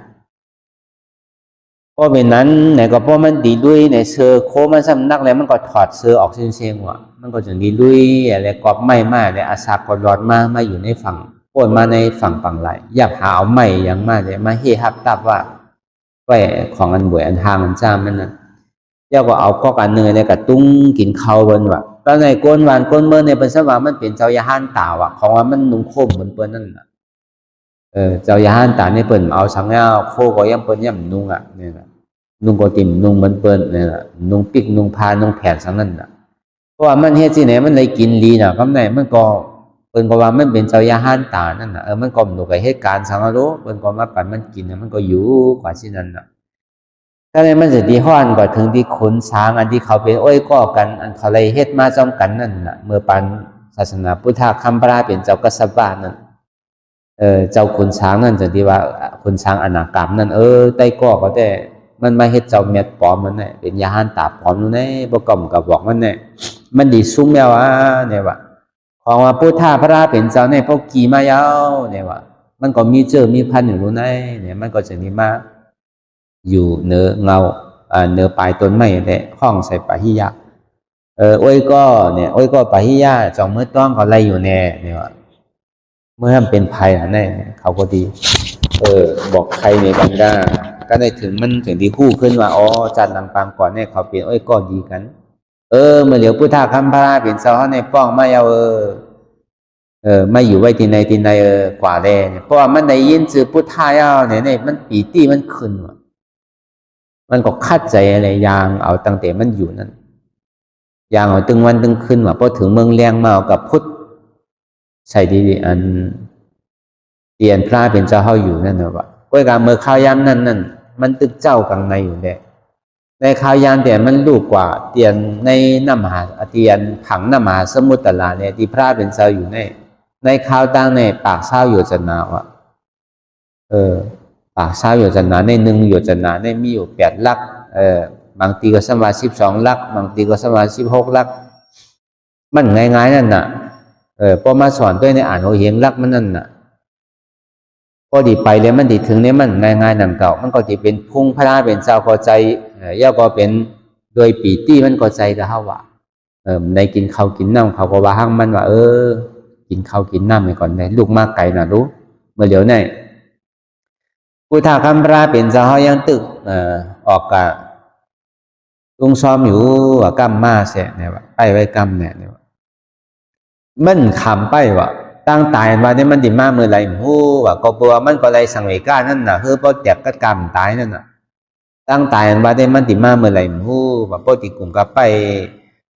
เพราะเป็นนั้นเนี่ยก็เพราะมันดีลุยในเสือโคมันซ้ำนักแล้วมันก็ถอดเสือออกเสียงๆว่ะมันก็จะดีลุยอะไรกอบไม่มากเลยอาสาก็รอดมาอยู่ในฝั่งโอนมาในฝั่งไหลอยากหาเอาไม่อย่างมากเลยมาเฮฮับตับว่าไว้ของอันบ่วยอันทางมันจ้ามันน่ะเจ้าก็เอาก็กันเนยเนี่ยกับตุ้งกินข้าวบนว่ะตอนไหนโกนหวานโกนเมื่อในเป็นสว่ามันเป็นเจ้ายาห้านตาว่ะของว่ามันนุ่งโคมเหมือนเปิ้นนั่นน่ะเจ้ายาห้านตาในเปิ้นเอาสังเงาโคก็ยังเปิ้นยังนุ่งอ่ะเนี่ยนะนุ่งก็ติ่มนุ่งเหมือนเปิ้นเนี่ยนะนุ่งปิกนุ่งผ้านุ่งแผ่นสังนั่นน่ะเพราะว่ามันเฮ็ดที่ไหนมันเลยกินดีน่ะคำไหนมันก็เปิ้นก็ว่ามันเป็นเจ้ายาห้านตานั่นน่ะมันก็หนูกับเหตุการณ์สังรู้เปิ้นก็มาปั่นมันกินมันก็อยู่กว่าที่นั่นน่ะถ้าในมันจะดีห้อนก็ถึงที่ขนช้างอันที่เขาเป็นก็กันอันเขาเลยเฮ็ดมาจอมกันนั่นน่ะเมื่อปันศาสนาพุทธะคัมภราเป็นเจ้ากษัตริย์นั่นเจ้าขุนช้างนั่นจะที่ว่าขุนช้างอนาคามนั่นไต้ก็แต่มันมาเฮ็ดเจ้าเม็ดปลอมมันเนี่ยเป็นยาหันตาปลอมนู่นนี่บ่กำกับบอกมันเนี่ยมันดีซุ้มแล้วเนี่ยว่าของว่าพุทธะพระเป็นเจ้าเนี่ยพวกกี่มายาวเนี่ยว่ามันก็มีมีพันอยู่นู่นนี่เนี่ยมันก็จะมีมาอยู่เนื้อเงาเนื้อปลายต้นไม้แหละห้องใส่ปะหิยะก็เนี่ยก็ปะหิยะจองเมื่อต้องเขาไล่อยู่แน่เนี่ยว่าเมื่อมันเป็นภัยนะเนี่ยเขาก็ดีบอกใครในบรรดาก็ได้ถึงมันถึงที่คู่ขึ้นว่าจัดลำปางก่อนเนี่ยเขาเปลี่ยนก็ดีกันเมื่อเหลียวพุทธะคัมภาระเปลี่ยนเจ้าเขาในป้องไม่เอาไม่อยู่ไว้ที่ในกว่าแดงเพราะว่ามันได้ยินชื่อพุทธะเนี่ยมันปีติมันขึ้นว่ะมันก็คัดใจอะไรยางเอาตั้งแต่มันอยู่นั่นยางเอาตึงวันตึงขึ้นว่าพอถึงเมืองเลียงมากับพุทธใช่ดีอันเตียนพระเป็นเจ้าเขาอยู่นั่นนะวะก้อยกาเมื่อข้าวยามนั่นมันตึกเจ้ากลางในอยู่เลยในข้าวยามแต่มันลูกกว่าเตียนในน้ำมหาเตียนผังน้ำมหาสมุทรตลาเนี่ยที่พระเป็นเจ้าอยู่ในข้าวตั้งในปากเศร้าอยู่จนาวะปากเศร้าอยู่จนาใน1อยู่จนาในมีอยู่8 ลัก บางทีก็สมา12 ลักบางทีก็สมา16 ลักมันง่ายๆนั่นน่ะพอมาสอนด้วยในอ่านหัวเหียงลักมันนั่นน่ะพอดีไปเลยมันดีถึงเนี่ยมันง่ายๆนั่นเก่ามันก็จะเป็นพุ่งพระเป็นเจ้าพอใจย่อก็เป็นโดยปีตี้มันก็ใจแต่เฮาว่าในกินข้าวกินน้ำเขาก็ว่าห้างมันว่ากินข้าวกินน้ำไปก่อนเลยลูกมากไก่น่ะรู้เมื่อเดี๋ยวนี้ผู้ท่าคำพระเป็นเจ้าเฮายังตึกออกกะลุงซ้อมอยู่ว่ากำมาเสียเนี่ยว่าไปไว้กำเนี่ยว่ามันขำไปว่าตั้งตายมาเนี่ยมันดิมาเมื่อไรหูว่าก็บัวมันก็ไรสังเวกานั่นน่ะพอแจกก็กำตายนั่นน่ะตั้งตายมาเนี่ยมันดิมาเมื่อไรหูว่าพอติกลุ่มกับไป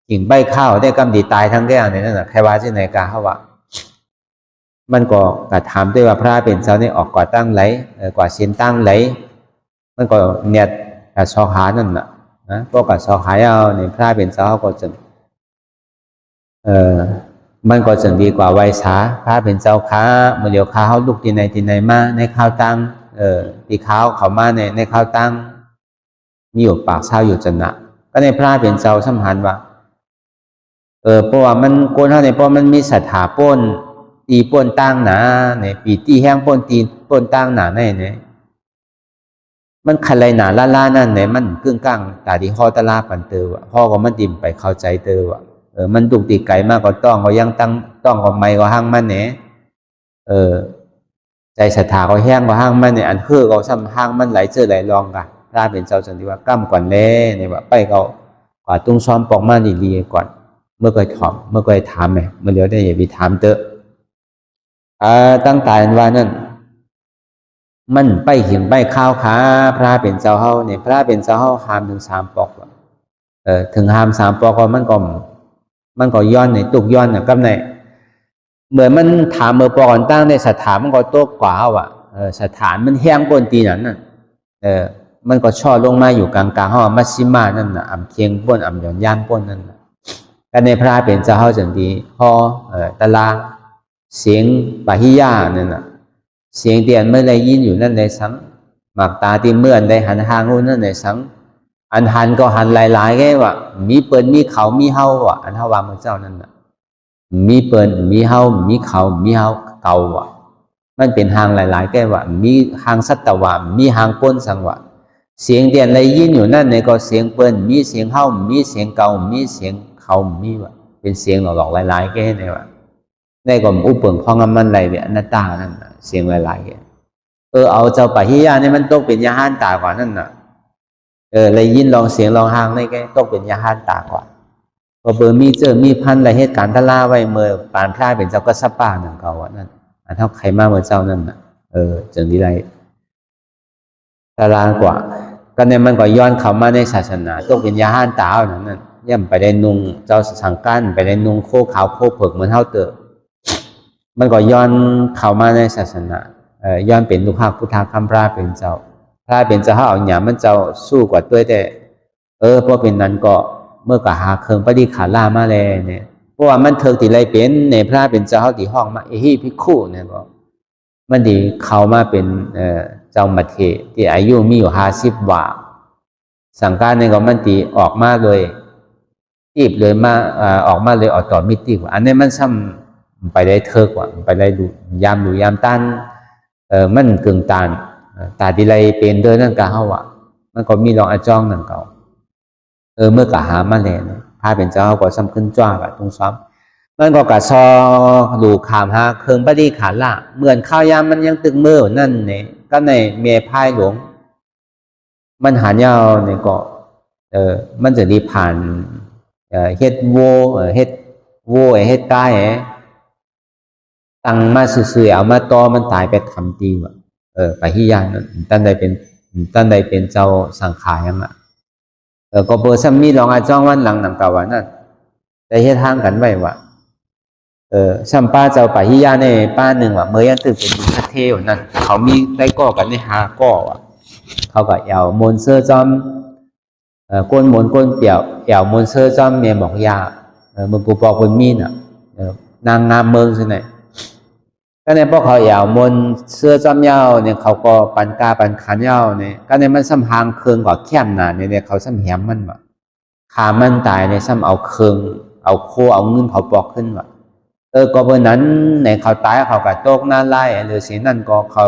กิ่งใบข้าวได้กำดีตายทั้งแก่ในนั่นน่ะใครว่าที่ไหนกาเขาว่ามันก็กระทำด้วยว่าพระเป็นเจ้าเนี่ยออกก่อตั้งไหลกว่าเส้นตั้งไหลมันก็เนี่ยกับชอหานั่นน่ะนะพวกกับชอหายเอาในพระเป็นเจ้าก็จะมันก็จะดีกว่าไวสาพระเป็นเจ้าค้าเมื่อเดี๋ยวค้าเขาลุกที่ไหนมาในข้าวตั้งตีข้าวเขามาในข้าวตั้งมีอยู่ปากเช้าอยู่จันนะก็ในพระเป็นเจ้าสำคัญว่าเพราะว่ามันโกนเท่าในเพราะมันมีศรัทธาป้นตีป้นตั้งหนาในปีตีแห้งป้นตีป้นตั้งหนาในเนี่ยมันขันไรหนาล่านั่นเนี่ยมันกึ่งกลางตาดีห่อตะลาปันเตอวะห่อก็มันดิ่มไปเข้าใจเตอวะมันดุกตีไก่มากก็ต้องก็ยังต้องก็ไม่ก็ห้างมันเนี่ยใจศรัทธาก็แห้งก็ห้างมันเนี่ยอันคือก็ซ้ำห้างมันไหลเจอไหลลองกันพระเป็นเจ้าสันติว่ากั้มก่อนเล่เนี่ยว่าไปเขากว่าตุ้งซ้อมปอกมาดีๆก่อนเมื่อเคยถามเมื่อเคยถามไหมเมื่อเดี๋ยวได้อย่าไปถามเตอะตั้งตายว่านั่นมันไปเห็นไปข้าวขาพระเป็นเจ้าเฮาเนี่ยพระเป็นเจ้าเฮาหามถึง3 ปอกถึงหาม3 ปอกก็มันก็ย้อนในตุกย้อนเนี่ยกับในเหมือนมันถามเมื่อปอกตั้งในสถานมันก็โตกว่าว่ะสถานมันแห้งบนตีนั้นน่ะมันก็ช่อลงมาอยู่กลางๆเฮามัชชิมานั่นน่ะอำเคียงป้นอำหย่อนย่างป้นนั่นน่ะกันในพระเป็นเจ้าเฮาจังดีพอตะลาเสียงปะหิยานั่นน่ะเสียงเตียนเมื่อไรยินอยู่นั่นในสังหมากตาที่เมื่อนได้หันหางรู้นั่นในสังอันหันก็หันหลายๆแค่ว่ามีเปิลมีเขามีเฮาว่ะอันเฮาวางพระเจ้านั่นน่ะมีเปิลมีเฮามีเขามีเฮาเก่าว่ะมันเป็นหางหลายๆแค่ว่ามีหางสัตวะมีหางป้นสังวะเสียงเตียนไรยินอยู่นั่นในก็เสียงเปิลมีเสียงเฮามีเสียงเก่ามีเสียงเขามีว่ะเป็นเสียงหลอกๆหลายๆแค่เนี่ยว่ะในก็อุปเปิงของมันไรเวียนตานั่นเสียงหลายๆเอาเจ้าปะหิยาเนี่ยมันตกเป็นยาห้านตากว่านั่นน่ะเลยยินลองเสียงลองหางในแกตกเป็นยาห้านตากว่าพอเบอร์มีพันอะไรเหตุการณ์ทะลาไว้เมื่อปานพลาดเป็นเจ้าก็สปาหนังเก่าว่านั่นอันเท่าใครมาเมื่อเจ้านั่นน่ะจังดีไรทะลากว่าก็เนี่ยมันก็ย้อนเข้ามาในศาสนาตกเป็นยาห้านตาเอานั่นย่ำไปได้นุ่งเจ้าสังกัดไปได้นุ่งโคขาวโคเผือกเหมือนเท่าเตอมันก็ย้อนเข้ามาในศาสนาย้อนเป็นลูกหากพุทธคำพระเป็นเจ้าพระเป็นเจ้าเอาหยามันเจ้าสู้กว่าตัวแต่เพราะเป็นนั้นก็เมื่อก็หาเครื่องปฏิขาล่ามาแล้วเนี่ยเพราะว่ามันเถิกที่ไรเป็นในพระเป็นเจ้าเขาที่ห้องมาฮิพิคุเนี่ยก็มันดีเข้ามาเป็นเจ้ามัทเทที่อายุมีอยู่50 ว่าสังการเนี่ยก็มันตีออกมาเลยตีบเลยมาออกมาเลยออกต่อมิติกว่าอันนี้มันซ้ำไปได้เทิกว่าไปได้ดูยามต้านมันกึ่งตานตาดีไรเป็นเดินนั่นกะเฮาอ่ะมันก็มีลองอาจ้องนั่นเก่าเมื่อกะหามาแล้วพาเป็นเจ้าก็ซ้ำขึ้นจ้าแบบตรงซ้ำมันก็กะซอดูขามหาเครื่องปฏิขาล่ะเหมือนข้าวยามมันยังตึงมือนั่นเนี่ยก็ในเมียพายหลวงมันหายาวเนี่ยก็มันจะดีผ่านเฮ็ดโวเฮ็ดกายตั้งมาซื่อๆเอามาตอมันตายไปทำตีว่ะไปที่ยานตั้นใดเป็นเจ้าสังขารยังอ่ะก็เบอร์ซัมมี่ลองอาจ้องวันหลังหนังเก่าวันนั้นได้เฮ็ดทางกันไว้ว่ะซัมป้าเจ้าไปที่ยานในป้าหนึ่งว่ะเมื่อยันตื่นเป็นพระเทวนั่นเขามีได้ก่อกันใน5 ก่อว่ะเขาก็เอามนเสื้อจอมก้นมนก้นเปี่ยวเอามนเสื้อจอมเมียบอกยาเมื่อกูบอกคนมีน่ะนางงามเมืองใช่ไหมก็ ก็ในพวกเขาอยาวมนเสื้อจำยาวเนี่ยเขาก็ปันกาปันขันยาวเนี่ยก็ในมันซ้ำหางเคืองกว่าแคมหนาเนี่ยเขาซ้ำแหมมันวะขามันตายในซ้ำเอาเคืองเอาโคเอาเงินเขาปอกขึ้นวะก็เบอร์นั้นในเขาตายเขากระโตกหน้าไล่หรือสิ่งนั้นก็เขา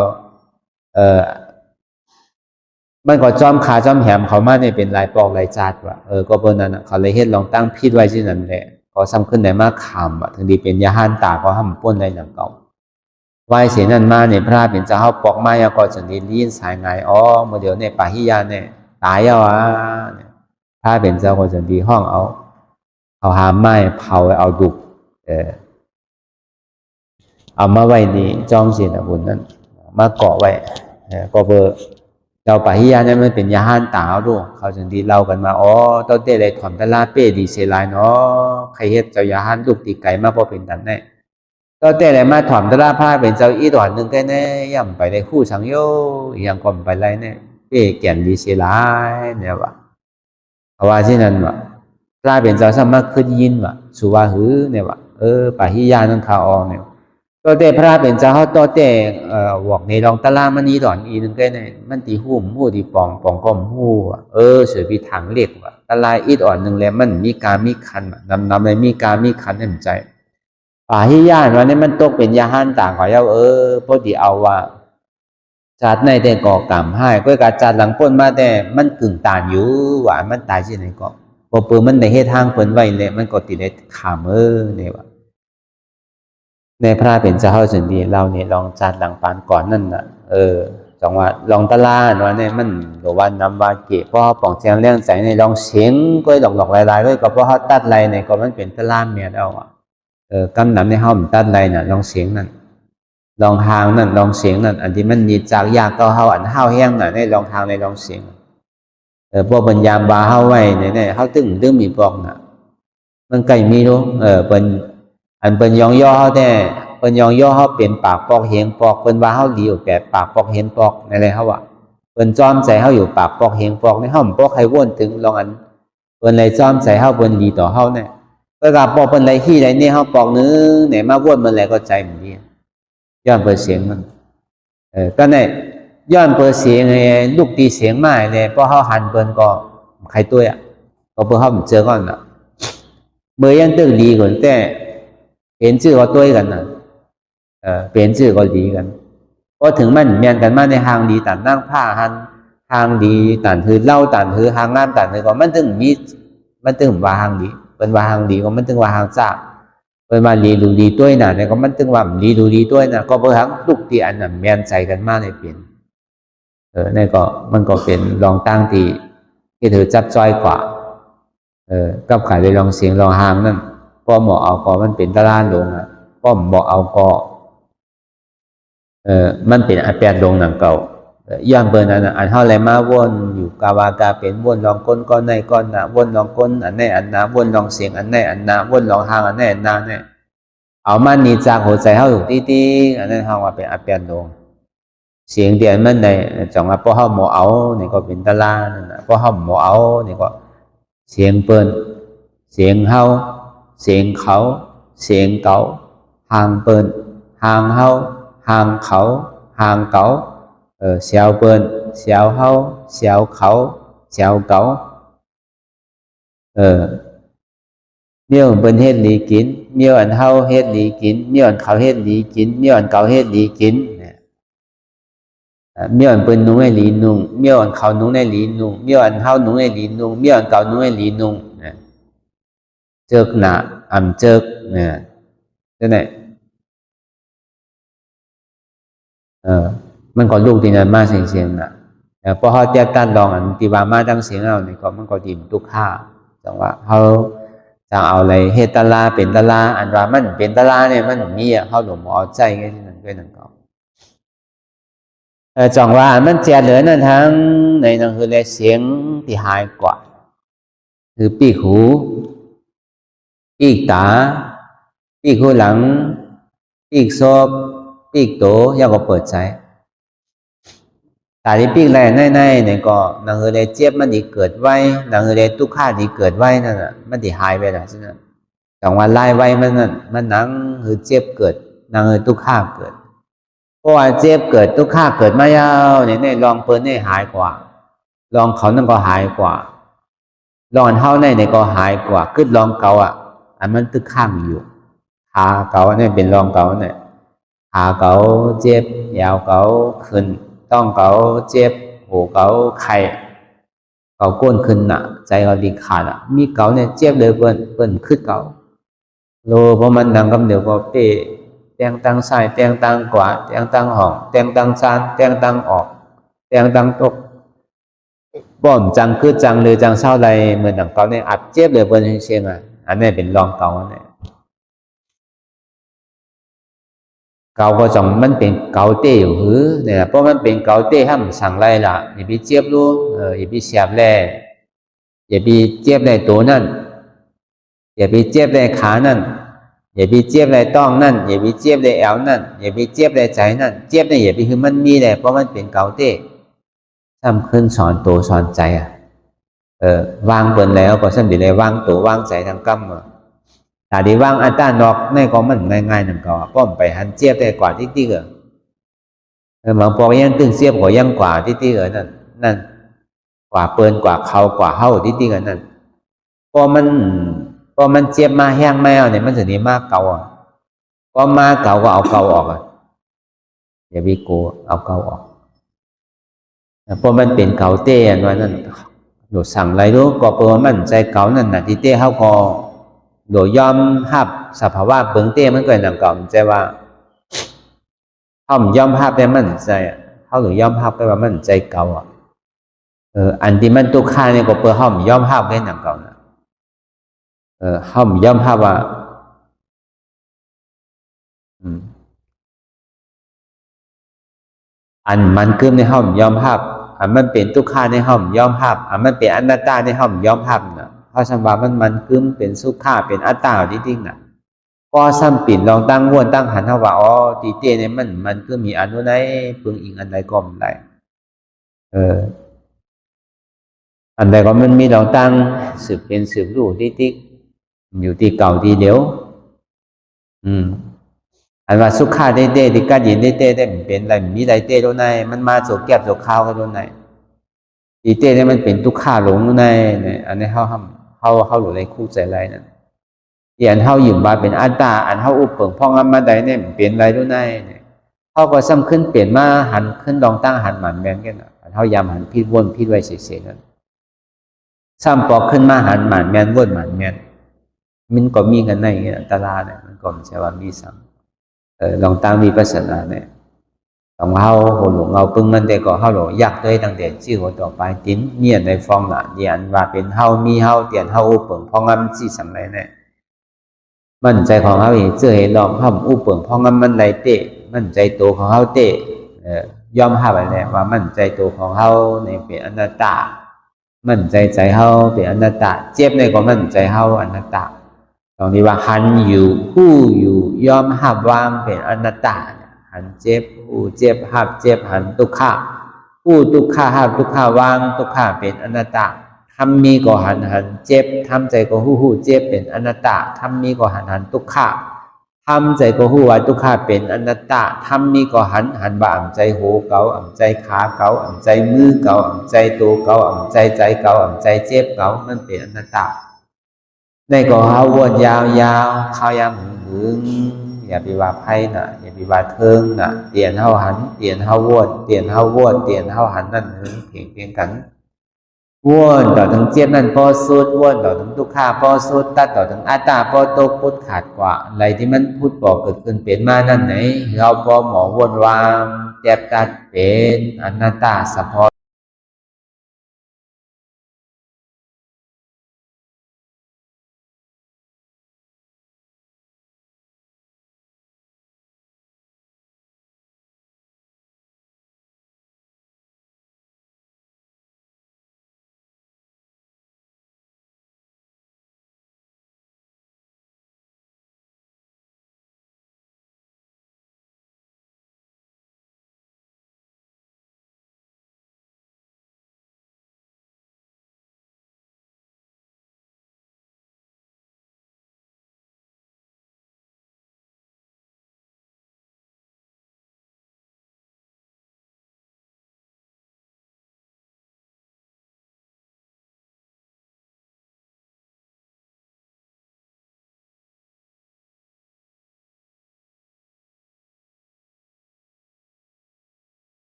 มันก็จอมขาจอมแหมเขามาเนี่ยเป็นลายปอกลายจัดวะก็เบอร์นั้นเขาเลยเฮ็ดลองตั้งพิษไว้ที่นั่นแหละก็ซ้ำขึ้นในมากขามวะถึงดีเป็นยาหันตาก็ห้ามป้นได้อย่างเก่าไหวเสียนั่นมาเนี่ยพระเป็นเจ้าปอกไม้ก็จะดีลิ้นสายไงอ๋อเมื่อเดี๋ยวเนี่ยป่าหิยาเนี่ยตายแล้วพระเป็นเจ้าก็จะดีห้องเอาหาไม้เผาเอาดุกเอามาไว้นี่จ้องเสียนะบุญนั้นมาเกาะไว้ก็เบอร์เราป่าหิยาเนี่ยมันเป็นยาหันตาด้วยเขาจะดีเล่ากันมาอ๋อต้นเต้เลยถ่อมตะลาเป้ดีเซลายเนาะใครเฮ็ดเจ้ายาหันลูกตีไก่มาพอเป็นดันแน่ก็แต่อะไรมาถ่อมตะลาผ้าเป็นเจ้าอีดอนหนึ่งแค่แน่ย่ำไปในคู่สังโยอย่างก่อนไปไรเนี่ยเป้แก่นดีเซลายเนี่ยวะเพราะว่าที่นั่นวะพระเป็นเจ้าสามารถขึ้นยินวะสุวาหือเนี่ยวะป่าหิยานั่งขาออกเนี่ยตัวแต่พระเป็นเจ้าเขาตัวแต่หวกในรองตะลามันอีดอนอีหนึ่งแค่เนี่ยมันตีหูหูตีปองก้มหูสวยพิถังเล็กวะตะลาอีดอนหนึ่งแล้วมันมีการมีคันนำเลยมีการมีคันให้ใจป่าหิยาวันนี้มันตกเป็นยาหันต่างกว่าเย้าพอดีเอาว่าจัดในแต่ก่อกรรมให้ก็การจัดหลังพ้นมาแต่มันกึ่งตานอยู่ว่ามันตายที่ไหนก็พอปืนมันในเหตุทางเพิ่นไว้เลยมันก็ติดในขามเนี่ยว่าในพระเป็นเจ้าเฮาสันดีเราเนี่ยลองจัดหลังปานก่อนนั่นน่ะจังว่าลองตะลาว่าเนี่ยมันหรือว่านำว่าเก็บเพราะป่องแจงเรื่องใจในลองเสียงก็หลอกๆลายๆก็เพราะเขาตัดไรเนี่ยก็มันเป็นตะลาเมียเอากำนำในห้องตัดไรน่ะลองเสียงนั่นลองทางนั่นลองเสียงนั่นอันที่มันมีจากยากก็เฮาอันเฮาแห้งน่ะในลองทางในลองเสียงพวกปัญญาบาเฮาไว้เนี่ยเฮาตึงมีปอกน่ะมันไก่มีรู้เป็นอันเป็นยองย่อเฮาแต่เป็นยองย่อเฮาเป็นปากปอกเฮงปอกเป็นว่าเฮาหลีอยู่แบบปากปอกเฮงปอกอะไรเฮาอ่ะเป็นจอมใจเฮาอยู่ปากปอกเฮงปอกในเฮาบ่ใครวนถึงลองอันเป็นเลยจอมใจเฮาเป็นดีต่อเฮาเนี่ยก็กับปอกเป็นไรที่ไรเนี่ยเขาปอกนึงเนี่ยมาวนมันอะไรก็ใจมันดีย้อนเปิดเสียงมันก็เนี่ยย้อนเปิดเสียงไงลูกตีเสียงมาเนี่ยพอเขาหันเปิดก็ใครตัวอ่ะก็เปิดเขาเจอก่อนละเมื่อยังตึกดีก่อนแต่เปลี่ยนชื่อก็ตัวกันนะเปลี่ยนชื่อก็ดีกันก็ถึงมันเมียนกันมาในทางดีตัดนั่งผ้าหันทางดีตัดถือเล่าตัดถือทางน้ำตัดถือก็มันถึงมีมันถึงว่าทางดีเป็นว่าทางดีก็มันถึงว่าทางจ้าเป็นว่าลีดูดีด้วยนะเนี่ยก็มันถึงว่าลีดูดีด้วยนะก็เพื่อทั้งทุกที่อันนั้นเมียนใจกันมากเลยเปลี่ยนนี่ก็มันก็เป็นลองตั้งที่เธอจับจ้อยกว่ากับขายเลยลองเสียงลองหางนั่นก็หมอเอาก็มันเป็นตะล่านลงอ่ะก็หมอเอาก็มันเป็นอาแปดลงหนังเก่าย้อนเบอร์นั้นอันเท่าไรมาวนอยู่กาวากาเป็นวนลองก้นก้อนในก้อนหนาวนลองก้นอันในอันนาวนลองเสียงอันในอันนาวนลองหางอันในอันนาเนี่ยเอามันนี่จากหัวใจเขาอยู่ที่อันนั้นเขาว่าเป็นอาแปดลงเสียงเดียนมันในจังว่าพอเขาหมอเอาเนี่ยก็เป็นตะล่านั่นนะพอเขาหมอเอาเนี่ยก็เสียงเปิ้นเสียงเฮาเสียงเขาเสียงเก่าหางเปิ้นหางเฮาหางเขาหางเก่าเสียวเปิ้นเสียวเฮาเสียวเขาเสียวเก่าเมี่ยวเปิ้นเฮ็ดหลีกินเมี่ยวอันเฮาเฮ็ดหลีกินเมี่ยวอันเขาเฮ็ดหลีกินเมี่ยวอันเก่าเฮ็ดหลีกินเมี่ยวอันเปิ้นนุ่งให้หลีนุ่งเมี่ยวอันเขานุ่งให้หลีนุ่งเมี่ยวอันเฮานุ่งให้หลีนุ่งเมี่ยวอันเก่านุ่งให้หลีนุ่งเจิกหนาอ่ำเจิกเนี่ยนั่นแหละมันก็ลูกที่นั่นมาเสียงน่ะพอเขาเทียบกันลองอันที่ว่ามาตั้งเสียงเอาเนี่ยก็มันก็ดิ่มทุกข้าจังว่าเขาจะเอาอะไรเฮตลาเป็นตลาอันว่ามันเป็นตลาเนี่ยมันมีเขาหลงเอาใจกันที่นั่นด้วยนั่นก็จังว่ามันเจียเหลือนั่นทั้งในนั่นคือเลยเสียงที่หายกว่าคือปีกหูปีกตาปีกหูหลังปีกศพปีกโตยังก็เปิดใจตาที่ปีกแรงในเนี่ยก็นางเอเลเจ็บมันดีเกิดไว้นางเอเลทุกข้าดีเกิดไว้นั่นน่ะมันดีหายไปแล้วใช่ไหมจังว่าไล่ไว้มันนั่นมันนังคือเจ็บเกิดนางเอทุกข้าเกิด เพราะว่าเจ็บเกิดทุกข้าเกิดมายาวเนี่ยลองเปิ้นเนี่ยหายกว่าลองเขานั่นก็หายกว่าลองเท่าในก็หายกว่าขึ้นลองเก่าอันมันตึกข้างอยู่ขาเก่าเนี่ยเป็นลองเก่าเนี่ยขาเก่าเจ็บยาวเก่าขึ้นต้องเก่าเจ็บหูเก่าไข่เก่าก้นขึ้นน่ะใจเราดีขาดมีเก่าเนี่ยเจ็บเลยเปิ้นขึ้นเก่าโลเพราะมันดังกำเดียวก็เตะแตงตังใส่แตงตังกว่าแตงตังห้องแตงตังซานแตงตังออกแตงตังตกป้อมจังคือจังเลยจังเศร้าไรเหมือนดังเก่าเนี่ยอัดเจ็บเลยเปิ้นเชียงอันนี้เป็นรองเก่าเนี่ยเก่าก็จงมันเป็นเก่าเต้อยู่หือเนี่ยเพราะมันเป็นเก่าเต้ห้ามสั่งไรล่ะอย่าไปเจ็บรู้อย่าไปเสียบแร่อย่าไปเจ็บในตัวนั่นอย่าไปเจ็บในขานั่นอย่าไปเจ็บในต้องนั่นอย่าไปเจ็บในแอวนั่นอย่าไปเจ็บในใจนั่นเจ็บในอย่าไปคือมันมีแหละเพราะมันเป็นเก่าเต้ทำขึ้นสอนตัวสอนใจวางเปิดแล้วก็สั่นดีเลยวางตัววางใจทางกรรมแต่ดีวางอันต้านดอกในก็มันง่ายๆนั่นก็ป้อมไปหันเจี๊ยบได้กว่าที่ตีบางปอกยังตึงเสียบกว่ายังกว่าที่ตีนั่นกว่าเปิลกว่าเขากว่าเฮาที่ตีนั่นพอมันเจี๊ยบมาแห้งแมวเนี่ยมันจะดีมากเก่าพอมาเก่าก็เอาเก่าออกอย่าไปโกเอาเก่าออกพอมันเป็นเก่าเต้อันว่านั่นหนูสั่งอะไรรู้ก็เปิลมันใจเก่านั่นน่ะที่เต้เฮาก็โดยยอมหับสภาวะเบื้องเต้มันเกิดหนังเก่าใจว่าเขายอมหับได้มันใจเขาหรือยอมหับได้ว่ามันใจเก่าอันที่มันตุกขาเนี่ยก็เปิดเขายอมหับได้หนังเก่านะเขายอมหับว่าอันมันเกินในเขายอมหับอันมันเป็นตุกขาในเขายอมหับอันมันเป็นอนัตตาในเขายอมหับนะเพราะฉะนั้นมันกึมเป็นสุขาเป็นอัตตาจริงๆนะก็ซ้ำปิ่นลองตั้งวนตั้งหันเท่าว่าอ๋อตีเต้เนี่ยมันก็มีอันนู้นไหนปึงอิงอันใดก็มันได้อันใดก็มันมีลองตั้งสืบเป็นสืบรู้ติ๊กอยู่ที่เก่าทีเดียวอันว่าสุขาเต้ที่กัดยินเต้ได้เป็นอะไรมีอะไรเต้ตรงไหนมันมาโจกแก็บโจกข้าวกันตรงไหนตีเต้เนี่ยมันเป็นทุกขาหลงตรงไหนเนี่ยอันนี้เขาหลุดในคู่ใจไรนั่นที่อันเขาหยิบมาเป็นอัตตาอันเขาอุปเปิงพ่องอันมาใดเนี่ยเปลี่ยนอะไรด้วยเนี่ยเขาก็ซ้ำขึ้นเปลี่ยนมาหันขึ้นดองตั้งหันหมันแมนกันอันเขายามหันพิดวนพิดไว้เสียๆนั่นซ้ำปอกขึ้นมาหันหมันแมนวนหมันแมนมันก็มีกันในตลาดเนี่ยมันก็ไม่ใช่ว่ามีซ้ำลองตั้งมีปัสนาเนี่ยของเขาหัวหลวงเราปึ้งมันแต่ก็เขาหลวงยักษ์ด้วยตั้งแต่ชื่อหัวต่อไปติ้นเนี่ยในฟองหนาเนี่ยอันว่าเป็นเฮามีเฮาเตียนเฮาอุปเปิงพ่องอันที่สำไรเนี่ยมั่นใจของเขาเองเจอเห็นลองห้ามอุปเปิงพ่องอันมันไรเตะมั่นใจตัวของเขาเตะยอมห้าอะไรว่ามั่นใจตัวของเขาในเป็นอนัตตามั่นใจเขาเป็นอนัตตาเจ็บในก็มั่นใจเขาอนัตตาตรงนี้ว่าหันอยู่ผู้อยู่ยอมห้ามวางเป็นอนัตตาหันเจ็บผู้เจ็บหับเจ็บหันทุกขาผู้ทุกขาหับทุกขาวางทุกขาเป็นอนัตตาทำมีก็หันเจ็บทำใจก็หูเจ็บเป็นอนัตตาทำมีก็หันทุกขาทำใจก็หูว่าทุกขาเป็นอนัตตาทำมีก็หันบ่อ่ำใจหูเก่าอ่ำใจขาเก่าอ่ำใจมือเก่าอ่ำใจตัวเก่าอ่ำใจเก่าอ่ำใจเจ็บเก่ามันเป็นอนัตตาในก็เขาวนยาวข้าวยามหึงอย่าไปว่าไพ่น่ะอย่าไปว่าเทิงน่ะเตียนเฮาหันเตียนเฮาวนเตียนเฮาวนเตียนเฮาหันนั่นหึงเพียงกันวนต่อถึงเจ็บนั่นพอสุดวนต่อถึงทุกขาพอสุดตัดต่อถึงอัตตาพอตกพุทธขาดกว่าอะไรที่มันพูดบอกเกิดขึ้นเป็นมานั่นไหนเราพอหมอวนวางเจ็บตัดเป็นอนัตตาสะพอ